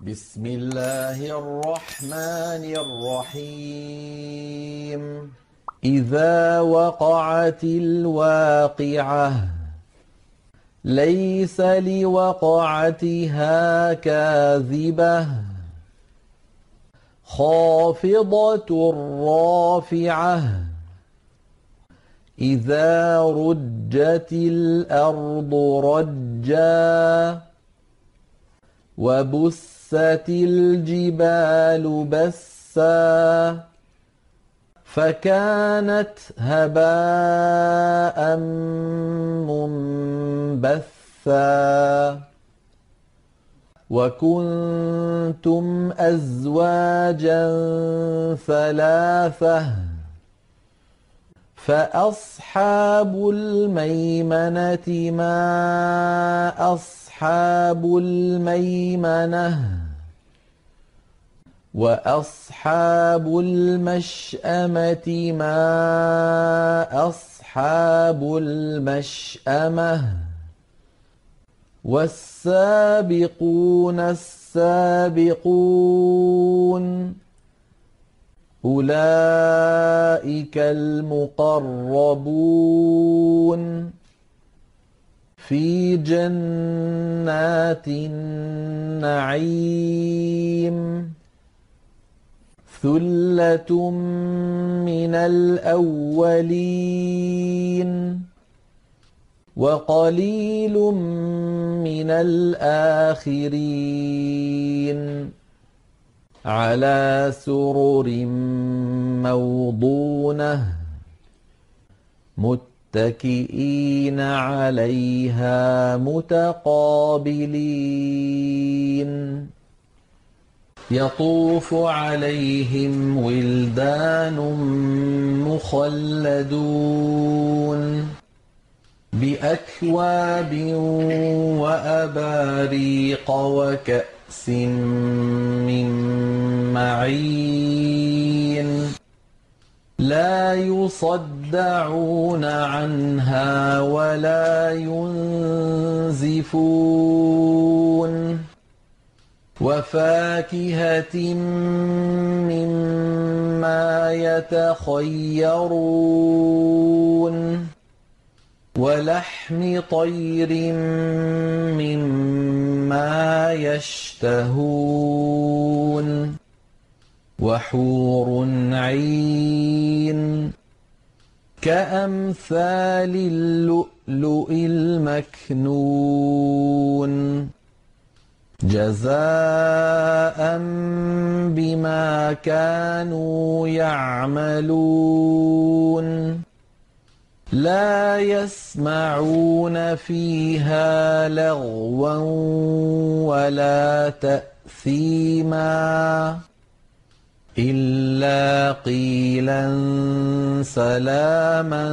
بسم الله الرحمن الرحيم إذا وقعت الواقعة ليس لوقعتها كاذبة خافضة رافعة إذا رجت الأرض رجا وبست الجبال بسا فكانت هباء منبثا وكنتم أزواجا ثلاثة فأصحاب الميمنة ما أصحاب الميمنة وأصحاب المشأمة ما أصحاب المشأمة والسابقون السابقون أولئك المقربون في جنات النعيم ثلة من الأولين وقليل من الآخرين على سرر موضونة متكئين عليها متقابلين يطوف عليهم ولدان مخلدون بأكواب وأباريق وكأس من معين لا يصدعون عنها ولا ينزفون وفاكهة مما يتخيرون ولحم طير مما يشتهون وحور عين كأمثال اللؤلؤ المكنون جزاء بما كانوا يعملون لا يسمعون فيها لغوا ولا تأثيما إلا قيلا سلاما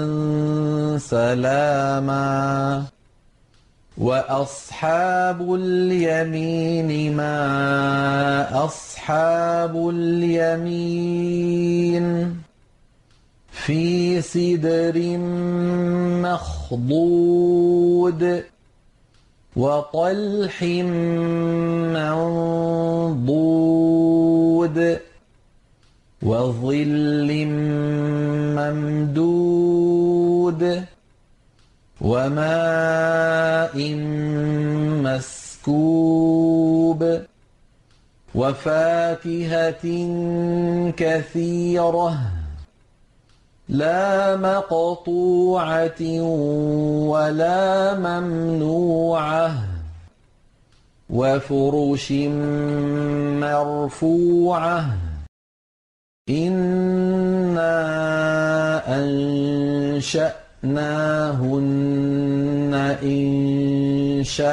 سلاما وأصحاب اليمين ما أصحاب اليمين في سدر مخضود وطلح منضود وظل ممدود وماء مسكوب وفاكهة كثيرة لا مقطوعة ولا ممنوعة وفرش مرفوعة إنا أنشأناهن إنشاء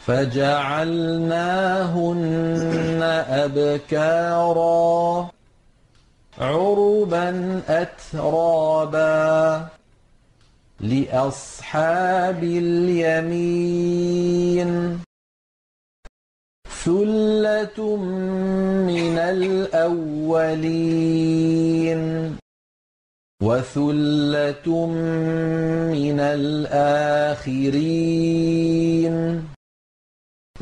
فجعلناهن أبكارا عربا أترابا لأصحاب اليمين ثلة من الأولين وثلة من الآخرين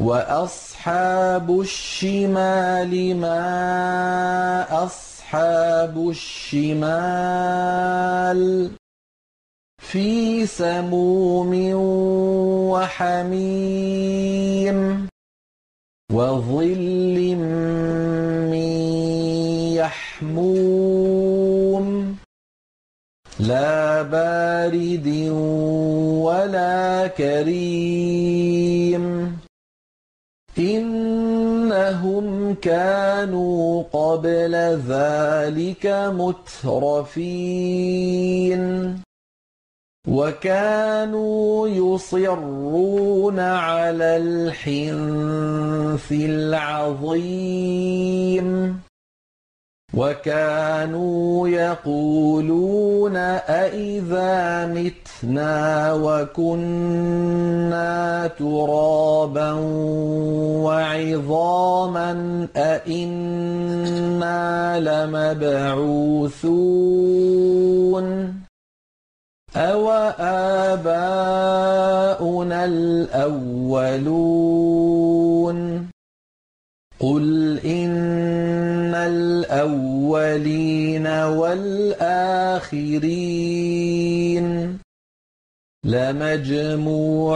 وأصحاب الشمال ما أصحاب الشمال في سموم وحميم وظل من يحموم لا بارد ولا كريم إنهم كانوا قبل ذلك مترفين وكانوا يصرون على الحنث العظيم وكانوا يقولون أإذا متنا وكنا ترابا وعظاما أإنا لمبعوثون أو آباؤنا الأولون قل إن الأولين والآخرين لمجموعون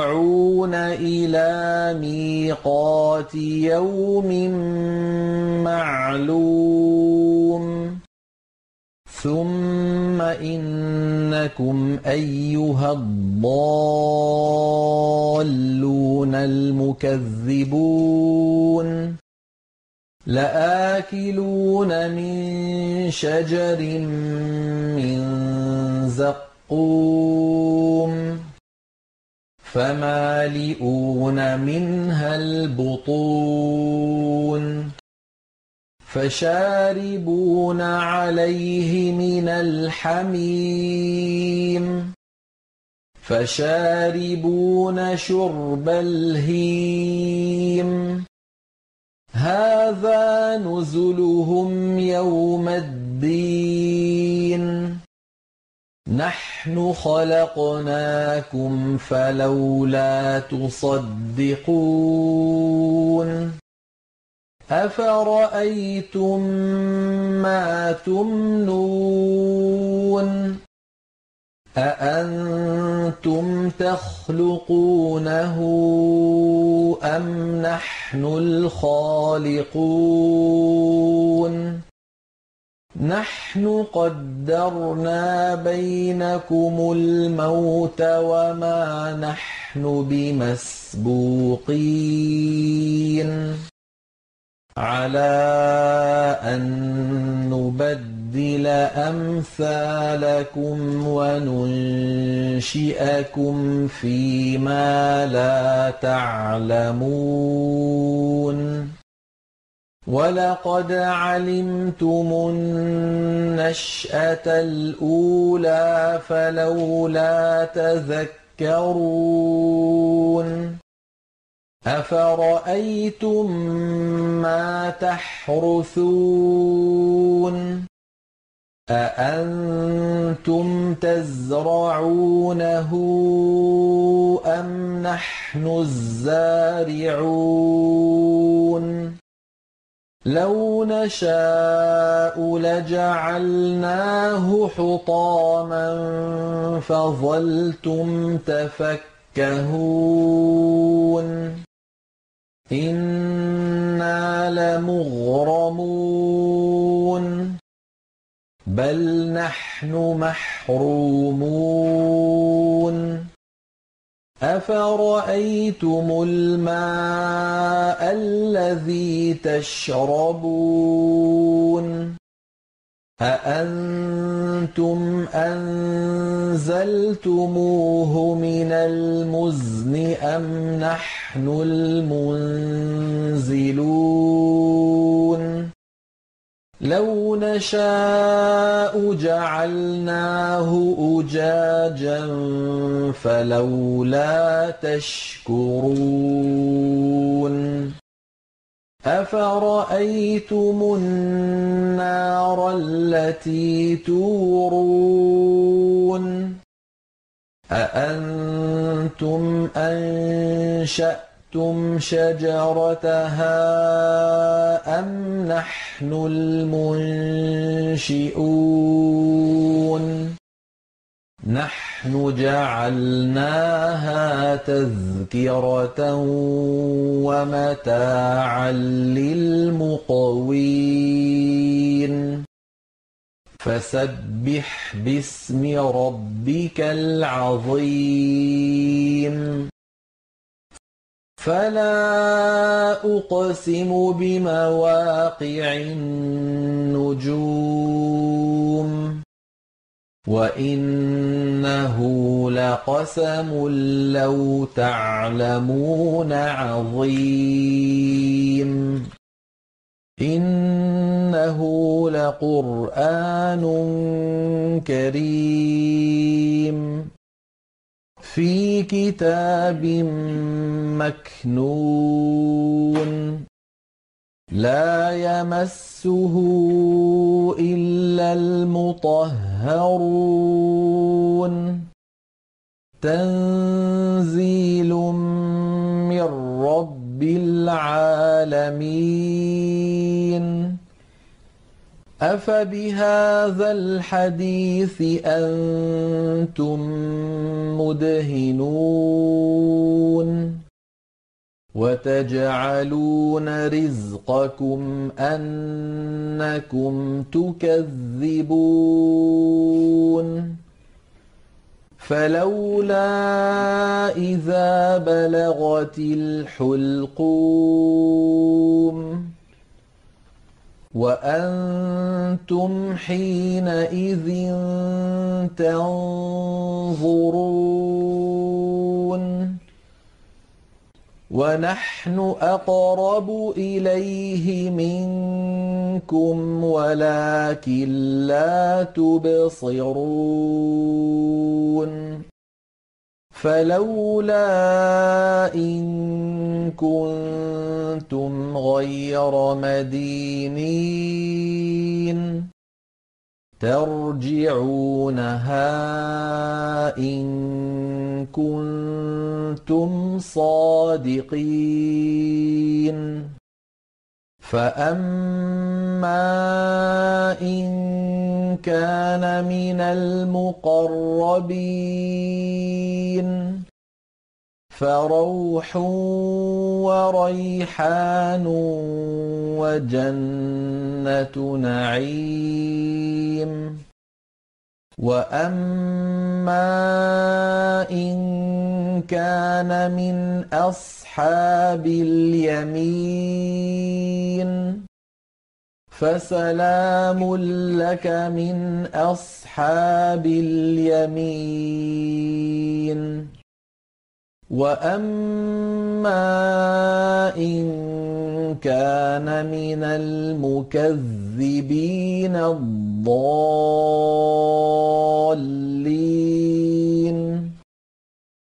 إلى ميقات يوم معلوم ثم إنكم أيها الضالون المكذبون لآكلون من شجر من زقوم فمالئون منها البطون فشاربون عليه من الحميم فشاربون شرب الهيم هذا نزلهم يوم الدين نحن خلقناكم فلولا تصدقون أفرأيتم ما تمنون أأنتم تخلقونه أم نحن الخالقون نحن قدرنا بينكم الموت وما نحن بمسبوقين على أن نبدل أمثالكم وننشئكم فيما لا تعلمون ولقد علمتم النشأة الأولى فلولا تذكرون أفرأيتم ما تحرثون أأنتم تزرعونه أم نحن الزارعون لو نشاء لجعلناه حطاما فظلتم تفكهون إنا لمغرمون بل نحن محرومون أفرأيتم الماء الذي تشربون أأنتم أنزلتموه من المزن أم نحن المنزلون لو نشاء جعلناه أجاجا فلولا تشكرون أفرأيتم النار التي تورون أأنتم أنشأتم أَنتُمْ شَجَرَتَهَا أَمْ نَحْنُ الْمُنشِئُونَ نَحْنُ جَعَلْنَاهَا تَذْكِرَةً وَمَتَاعًا لِّلْمُقْوِينَ فَسَبِّحْ بِاسْمِ رَبِّكَ الْعَظِيمِ فَلَا أُقْسِمُ بِمَوَاقِعِ النُّجُومِ وَإِنَّهُ لَقَسَمٌ لَّوْ تَعْلَمُونَ عَظِيمٌ إِنَّهُ لَقُرْآنٌ كَرِيمٌ في كتاب مكنون لا يمسه إلا المطهرون تنزيل من رب العالمين أفبهذا الحديث أنتم مدهنون وتجعلون رزقكم أنكم تكذبون فلولا إذا بلغت الحلقوم وأنتم حينئذ تنظرون ونحن أقرب إليه منكم ولكن لا تبصرون فلولا إن كنتم غير مدينين ترجعونها إن كنتم صادقين فأما إن كان من المقربين فروح وريحان وجنة نعيم وأما إن كان من أصحاب اليمين فسلام لك من أصحاب اليمين وأما إن كان من المكذبين الضالين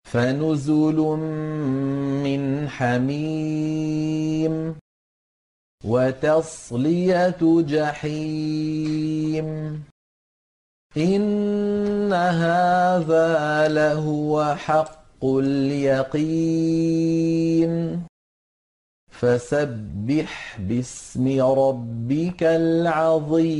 فنزل من حميم وتصلية جحيم إن هذا لهو حق اليقين فسبح باسم ربك العظيم